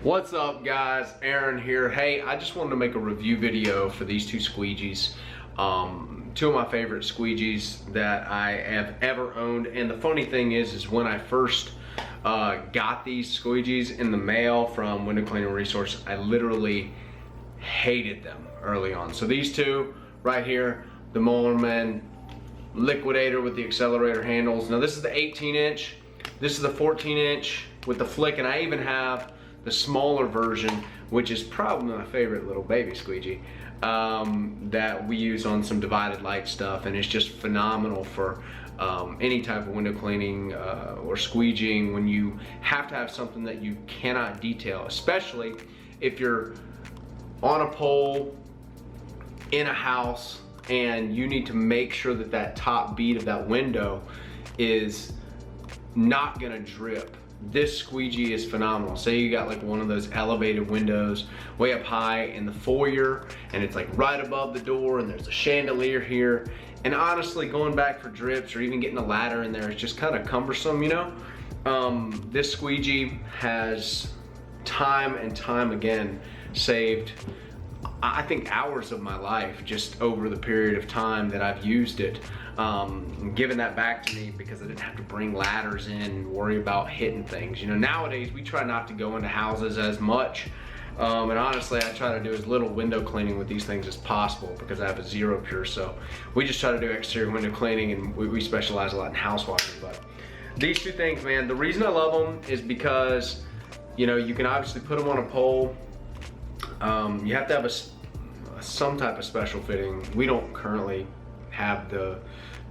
What's up, guys? Aaron here. Hey, I just wanted to make a review video for these two squeegees. Two of my favorite squeegees that I have ever owned. And the funny thing is when I first got these squeegees in the mail from Window Cleaning Resource, I literally hated them early on. So these two right here, the Moorman Liquidator with the accelerator handles. Now this is the 18-inch. This is the 14-inch with the flick, and I even have the smaller version, which is probably my favorite little baby squeegee that we use on some divided light stuff, and it's just phenomenal for any type of window cleaning or squeegeeing when you have to have something that you cannot detail, especially if you're on a pole in a house and you need to make sure that that top bead of that window is not gonna drip. This squeegee is phenomenal. Say you got like one of those elevated windows way up high in the foyer, and it's like right above the door, and there's a chandelier here, and honestly going back for drips or even getting a ladder in there is just kind of cumbersome, you know. This squeegee has time and time again saved, I think, hours of my life just over the period of time that I've used it. Giving that back to me because I didn't have to bring ladders in and worry about hitting things. You know, nowadays we try not to go into houses as much, and honestly I try to do as little window cleaning with these things as possible because I have a zero pure, so we just try to do exterior window cleaning, and we specialize a lot in house washing. But these two things, man, the reason I love them is because, you know, you can obviously put them on a pole. You have to have some type of special fitting. We don't currently have the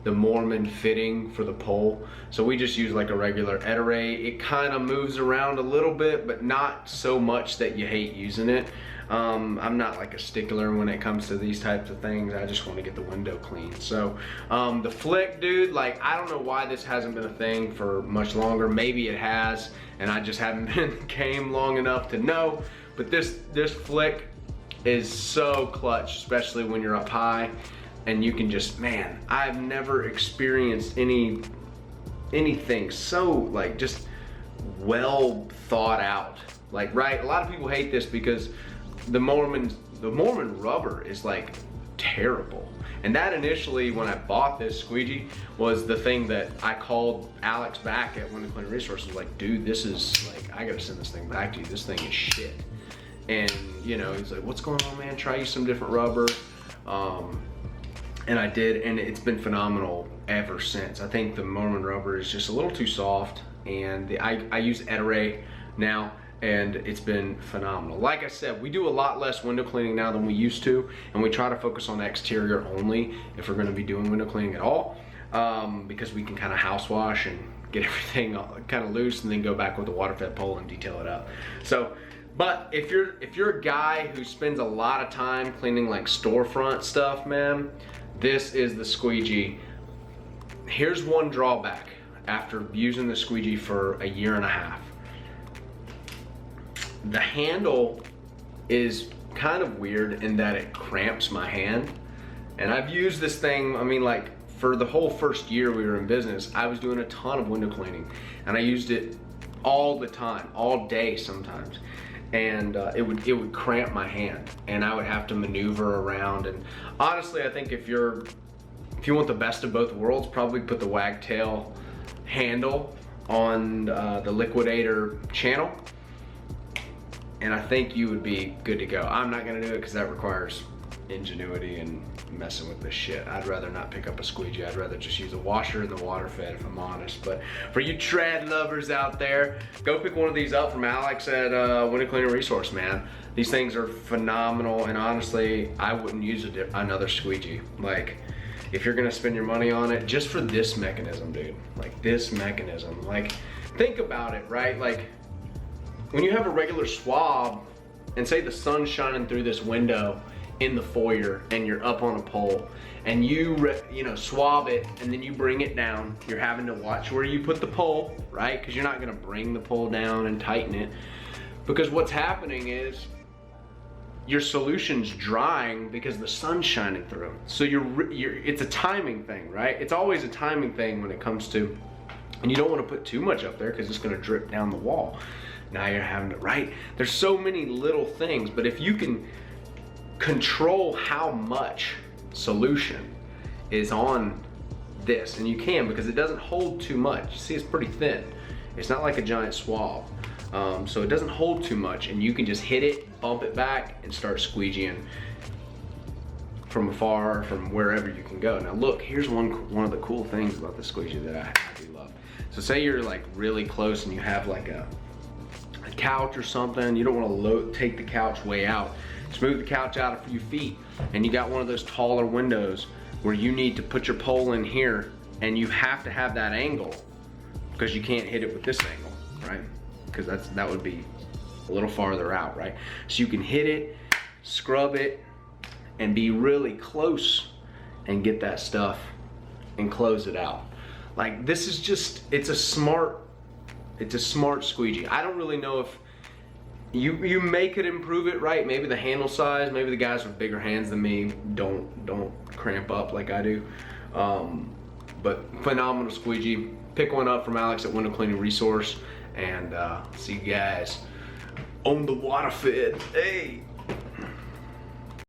Moorman fitting for the pole, so we just use like a regular Eteray. It kind of moves around a little bit, but not so much that you hate using it. I'm not like a stickler when it comes to these types of things. I just want to get the window clean. So the flick, dude, like, I don't know why this hasn't been a thing for much longer. Maybe it has and I just haven't been game long enough to know, but this flick is so clutch, especially when you're up high. And you can just, man, I've never experienced anything so like just well thought out. Like, right, a lot of people hate this because the Moorman rubber is like terrible. And that initially, when I bought this squeegee, was the thing that I called Alex back at Window Cleaning Resources, like, dude, this is like, I gotta send this thing back to you. This thing is shit. And you know, he's like, what's going on, man? Try use some different rubber. And I did, and it's been phenomenal ever since. I think the Moorman rubber is just a little too soft, and I use Eteray now, and it's been phenomenal. Like I said, we do a lot less window cleaning now than we used to, and we try to focus on exterior only if we're gonna be doing window cleaning at all, because we can kind of house wash and get everything kind of loose and then go back with the water fed pole and detail it out. So, but if you're a guy who spends a lot of time cleaning like storefront stuff, man, this is the squeegee. Here's one drawback after using the squeegee for a year and a half. The handle is kind of weird in that it cramps my hand. And I've used this thing, I mean, like, for the whole first year we were in business, I was doing a ton of window cleaning, and I used it all the time, all day sometimes. And it would cramp my hand, and I would have to maneuver around. And honestly, I think if you want the best of both worlds, probably put the wagtail handle on the Liquidator channel, and I think you would be good to go. I'm not gonna do it because that requires ingenuity and messing with this shit. I'd rather not pick up a squeegee. I'd rather just use a washer and the water fed, if I'm honest. But for you trad lovers out there, go pick one of these up from Alex at Window Cleaning Resource, man. These things are phenomenal, and honestly, I wouldn't use another squeegee. Like, if you're gonna spend your money on it, just for this mechanism, dude. Like, this mechanism. Like, think about it, right? Like, when you have a regular swab, and say the sun's shining through this window in the foyer, and you're up on a pole, and you know, swab it, and then you bring it down, you're having to watch where you put the pole, right? Because you're not gonna bring the pole down and tighten it, because what's happening is your solution's drying because the sun's shining through. So it's a timing thing, right? It's always a timing thing when it comes to, and you don't want to put too much up there because it's going to drip down the wall. Now you're having to, right? There's so many little things, but if you can control how much solution is on this, and you can, because it doesn't hold too much. You see, it's pretty thin. It's not like a giant swab. So it doesn't hold too much, and you can just hit it, bump it back, and start squeegeeing from afar, from wherever you can go. Now look, here's one of the cool things about the squeegee that I do love. So say you're like really close and you have like a couch or something, you don't want to take the couch way out. Just move the couch out a few feet, and you got one of those taller windows where you need to put your pole in here, and you have to have that angle because you can't hit it with this angle, right? Because that would be a little farther out, right? So you can hit it, scrub it, and be really close and get that stuff and close it out. Like, this is just, it's a smart squeegee. I don't really know if you may could improve it, right? Maybe the handle size, maybe the guys with bigger hands than me don't cramp up like I do. But phenomenal squeegee. Pick one up from Alex at Window Cleaning Resource, and see you guys on the water fit. Hey.